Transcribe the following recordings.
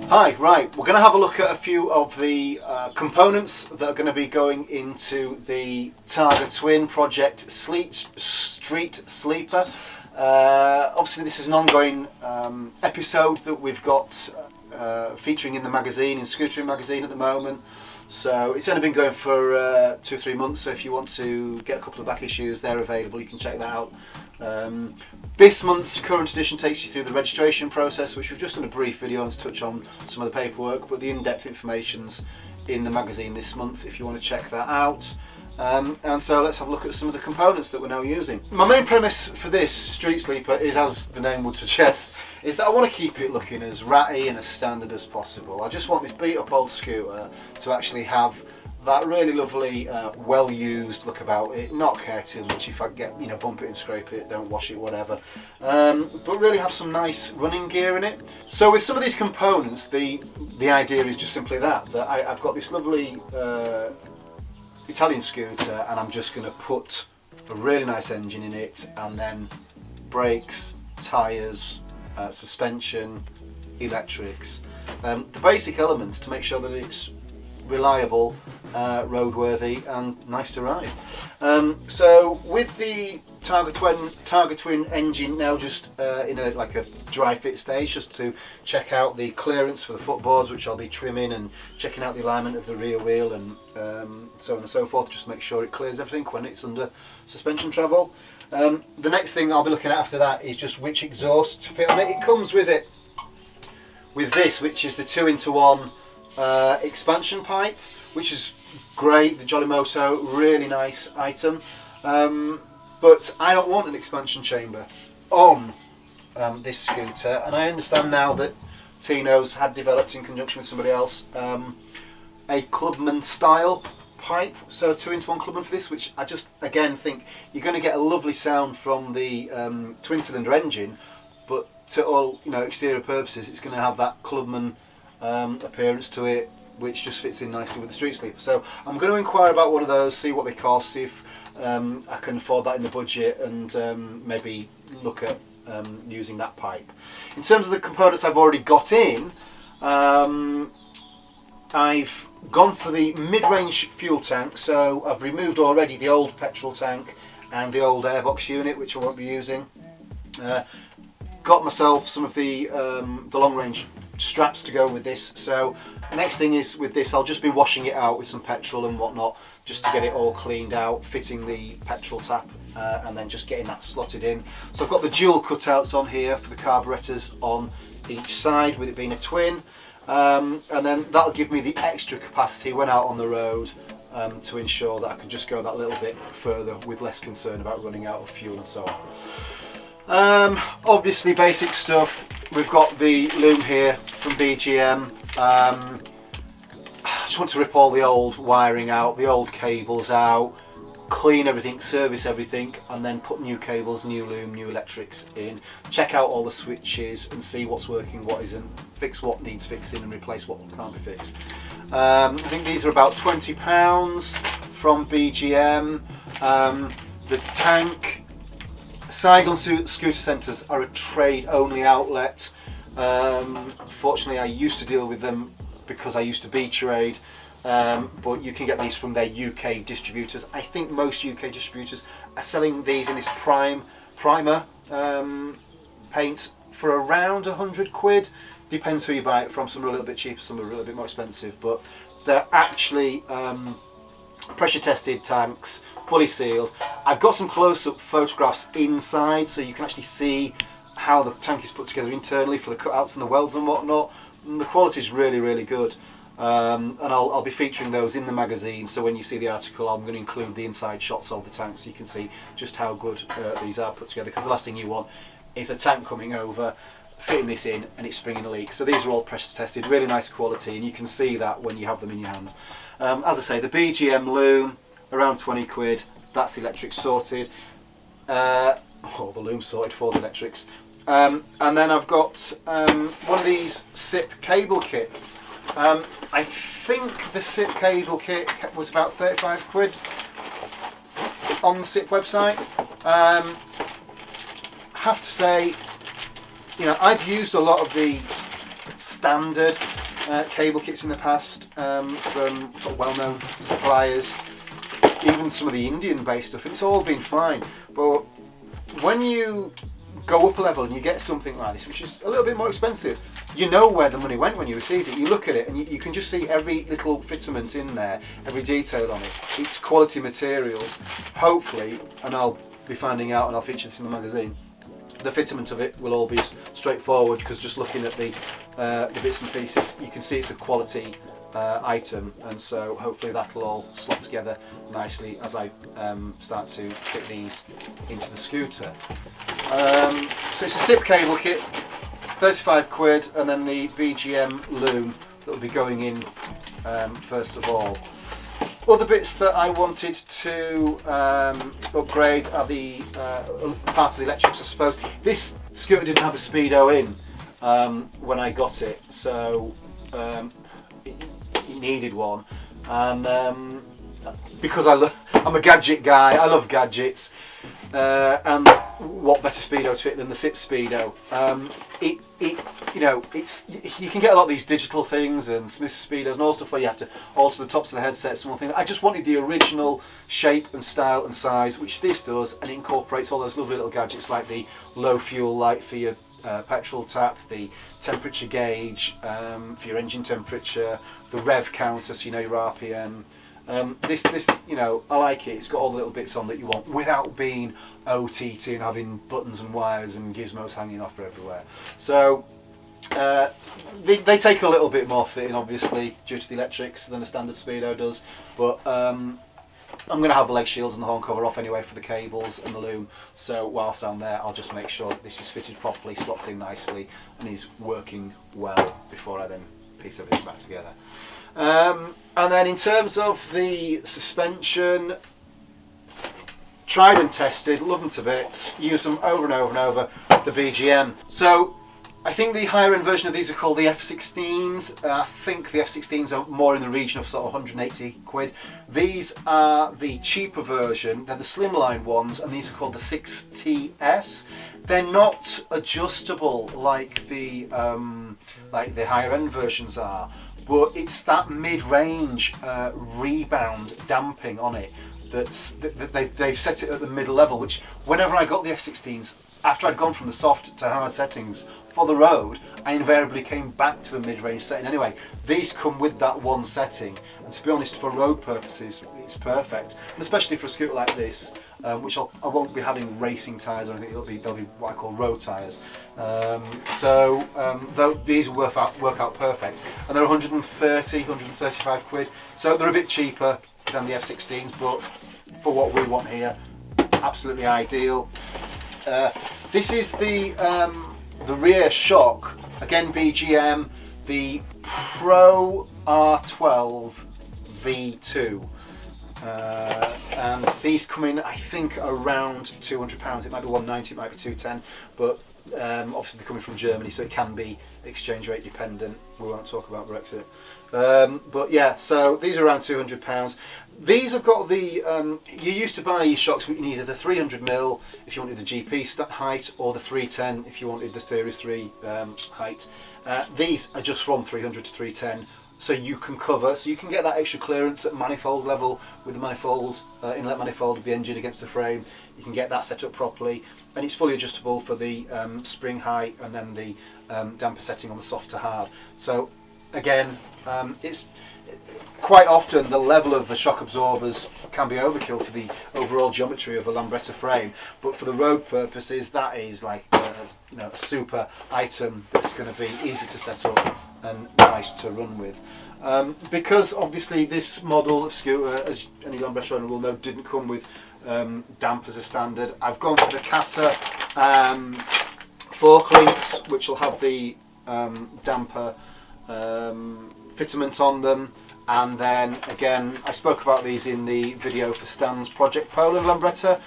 Hi, right, we're going to have a look at a few of the components that are going to be going into the TargaTwin project Street Sleeper. Obviously this is an ongoing episode that we've got featuring in the magazine, in Scootering magazine at the moment. So it's only been going for 2-3 months, so if you want to get a couple of back issues, they're available, you can check that out. This month's current edition takes you through the registration process, which we've just done a brief video on to touch on some of the paperwork, but the in-depth information's in the magazine this month if you want to check that out. And so let's have a look at some of the components that we're now using. My main premise for this Street Sleeper is, as the name would suggest, is that I want to keep it looking as ratty and as standard as possible. I just want this beat up old scooter to actually have that really lovely, well-used look about it, not care too much if I get, bump it and scrape it, don't wash it, whatever. But really have some nice running gear in it. So with some of these components, the idea is just simply that I've got this lovely Italian scooter, and I'm just going to put a really nice engine in it, and then brakes, tyres, suspension, electrics, the basic elements to make sure that it's reliable, roadworthy and nice to ride. So with the TargaTwin engine now just in a dry fit stage, just to check out the clearance for the footboards, which I'll be trimming, and checking out the alignment of the rear wheel and so on and so forth, just to make sure it clears everything when it's under suspension travel. The next thing I'll be looking at after that is just which exhaust to fit on it. It comes with it with this, which is the 2-in-1 expansion pipe, which is great. The Jolly Moto, really nice item, but I don't want an expansion chamber on this scooter, and I understand now that Tino's had developed in conjunction with somebody else a Clubman style pipe, so 2-in-1 Clubman for this, which I just again think you're going to get a lovely sound from the twin cylinder engine, but to all exterior purposes it's going to have that Clubman appearance to it, which just fits in nicely with the Street Sleeper. So I'm going to inquire about one of those, see what they cost, see if I can afford that in the budget, and maybe look at using that pipe. In terms of the components I've already got in, I've gone for the mid-range fuel tank, so I've removed already the old petrol tank and the old airbox unit, which I won't be using. Got myself some of the long-range straps to go with this. So next thing is, with this I'll just be washing it out with some petrol and whatnot, just to get it all cleaned out, fitting the petrol tap, and then just getting that slotted in. So I've got the dual cutouts on here for the carburetors on each side, with it being a twin, and then that'll give me the extra capacity when out on the road, to ensure that I can just go that little bit further with less concern about running out of fuel and so on. Obviously basic stuff, we've got the loom here from BGM. I just want to rip all the old wiring out, the old cables out, clean everything, service everything, and then put new cables, new loom, new electrics in, check out all the switches and see what's working, what isn't, fix what needs fixing and replace what can't be fixed. I think these are about £20 from BGM. The tank, Saigon Scooter Centres are a trade-only outlet. Fortunately, I used to deal with them because I used to be trade, but you can get these from their UK distributors. I think most UK distributors are selling these in this primer paint for around £100. Depends who you buy it from. Some are a little bit cheaper, some are a little bit more expensive, but they're actually pressure tested tanks, fully sealed. I've got some close-up photographs inside, so you can actually see how the tank is put together internally for the cutouts and the welds and whatnot. And the quality is really, really good, and I'll be featuring those in the magazine. So when you see the article, I'm going to include the inside shots of the tank, so you can see just how good these are put together. Because the last thing you want is a tank coming over, fitting this in, and it's springing a leak. So these are all pressure tested, really nice quality, and you can see that when you have them in your hands. As I say, the BGM loom, around £20. That's the electrics sorted. The loom sorted for the electrics. And then I've got one of these SIP cable kits. I think the SIP cable kit was about £35 on the SIP website. I have to say, I've used a lot of the standard cable kits in the past from sort of well-known suppliers, even some of the Indian-based stuff. It's all been fine, but when you go up a level and you get something like this, which is a little bit more expensive, you know where the money went when you received it. You look at it and you can just see every little fitment in there, every detail on it. It's quality materials, hopefully, and I'll be finding out and I'll feature this in the magazine. The fitment of it will all be straightforward, because just looking at the bits and pieces, you can see it's a quality item, and so hopefully that'll all slot together nicely as I start to fit these into the scooter. So it's a SIP cable kit, 35 quid, and then the BGM loom that will be going in first of all. Other bits that I wanted to upgrade are the part of the electrics, I suppose. This scooter didn't have a speedo in when I got it, so it needed one. And because I'm a gadget guy, I love gadgets, and what better speedo to fit than the SIP speedo? You know, you can get a lot of these digital things and Smith speedos and all stuff where you have to alter the tops of the headsets and one thing. I just wanted the original shape and style and size, which this does, and it incorporates all those lovely little gadgets like the low fuel light for your petrol tap, the temperature gauge for your engine temperature, the rev counter so you know your RPM. This, you know, I like it. It's got all the little bits on that you want without being OTT and having buttons and wires and gizmos hanging off everywhere. So they take a little bit more fitting, obviously, due to the electrics than a standard speedo does. But I'm going to have the leg shields and the horn cover off anyway for the cables and the loom. So whilst I'm there, I'll just make sure that this is fitted properly, slots in nicely, and is working well before I then piece everything back together. And then in terms of the suspension, tried and tested, love them to bits, use them over and over and over, the BGM. So I think the higher end version of these are called the F16s. I think the F16s are more in the region of sort of 180 quid. These are the cheaper version, they're the slimline ones, and these are called the 6TS. They're not adjustable like the higher end versions are, but it's that mid-range rebound damping on it that they've set it at the middle level, which whenever I got the F16s, after I'd gone from the soft to hard settings for the road, I invariably came back to the mid-range setting anyway. These come with that one setting, and to be honest, for road purposes, it's perfect, and especially for a scooter like this, which I won't be having racing tyres or anything. They'll be what I call road tyres. Though these work out perfect, and they're 135 quid, so they're a bit cheaper than the F16s, but for what we want here, absolutely ideal. This is the rear shock, again BGM, the Pro R12 V2. And these come in, I think, around £200. It might be 190, it might be 210, but obviously they're coming from Germany, so it can be exchange rate dependent. We won't talk about Brexit. But yeah, so these are around £200. These have got the, you used to buy your shocks with either the 300mm if you wanted the GP height, or the 310 if you wanted the Series 3 height. These are just from 300 to 310. So you can get that extra clearance at manifold level with the manifold, inlet manifold of the engine against the frame. You can get that set up properly, and it's fully adjustable for the spring height and then the damper setting on the soft to hard. So again, it's quite often the level of the shock absorbers can be overkill for the overall geometry of a Lambretta frame, but for the road purposes, that is like a super item that's going to be easy to set up and nice to run with. Because obviously this model of scooter, as any Lambretta owner will know, didn't come with dampers as standard, I've gone for the Casa fork links, which will have the damper fitment on them. And then again, I spoke about these in the video for Stan's Project Poland Lambretta,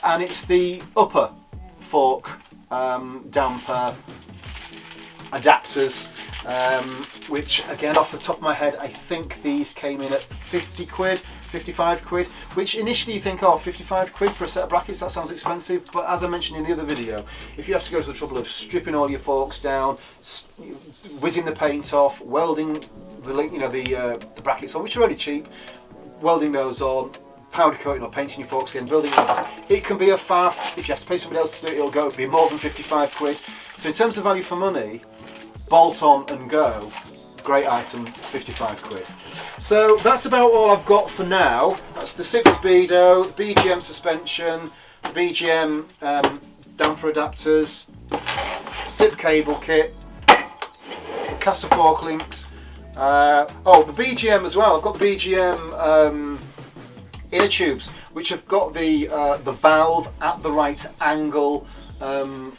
and it's the upper fork damper adapters, which again, off the top of my head, I think these came in at 50 quid, 55 quid, which initially you think, oh, 55 quid for a set of brackets, that sounds expensive, but as I mentioned in the other video, if you have to go to the trouble of stripping all your forks down, whizzing the paint off, welding the brackets on, which are already cheap, welding those on, powder coating or painting your forks again, building them back, it can be a faff. If you have to pay somebody else to do it, it'll go be more than 55 quid. So in terms of value for money, bolt on and go, great item, 55 quid. So that's about all I've got for now. That's the 6 speedo, the BGM suspension, the BGM damper adapters, SIP cable kit, Casa fork links. Oh, the BGM as well. I've got the BGM inner tubes, which have got the valve at the right angle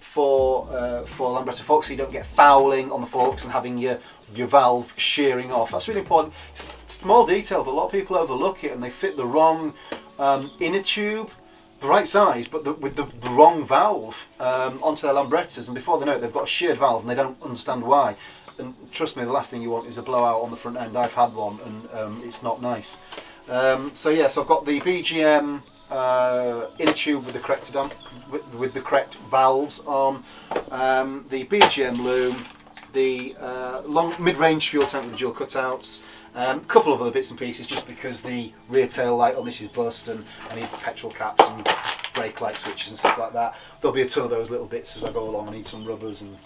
for Lambretta forks, so you don't get fouling on the forks and having your valve shearing off. That's really important. It's small detail, but a lot of people overlook it, and they fit the wrong inner tube, the right size, but with the wrong valve onto their Lambrettas, and before they know it, they've got a sheared valve and they don't understand why. And trust me, the last thing you want is a blowout on the front end. I've had one, and it's not nice. So yes, I've got the BGM inner tube with the correct with the correct valves on, the BGM loom, the long mid-range fuel tank with the dual cutouts, a couple of other bits and pieces just because the rear tail light on this is bust and I need the petrol caps and brake light switches and stuff like that. There'll be a ton of those little bits as I go along. I need some rubbers and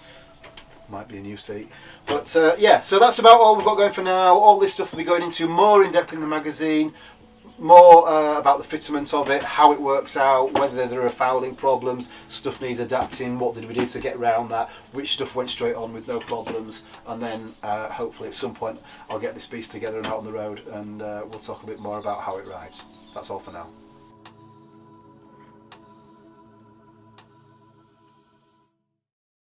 might be a new seat. But yeah, so that's about all we've got going for now. All this stuff will be going into more in depth in the magazine, more about the fitment of it, how it works out, whether there are fouling problems, stuff needs adapting, what did we do to get around that, which stuff went straight on with no problems, and then hopefully at some point I'll get this beast together and out on the road, and we'll talk a bit more about how it rides. That's all for now.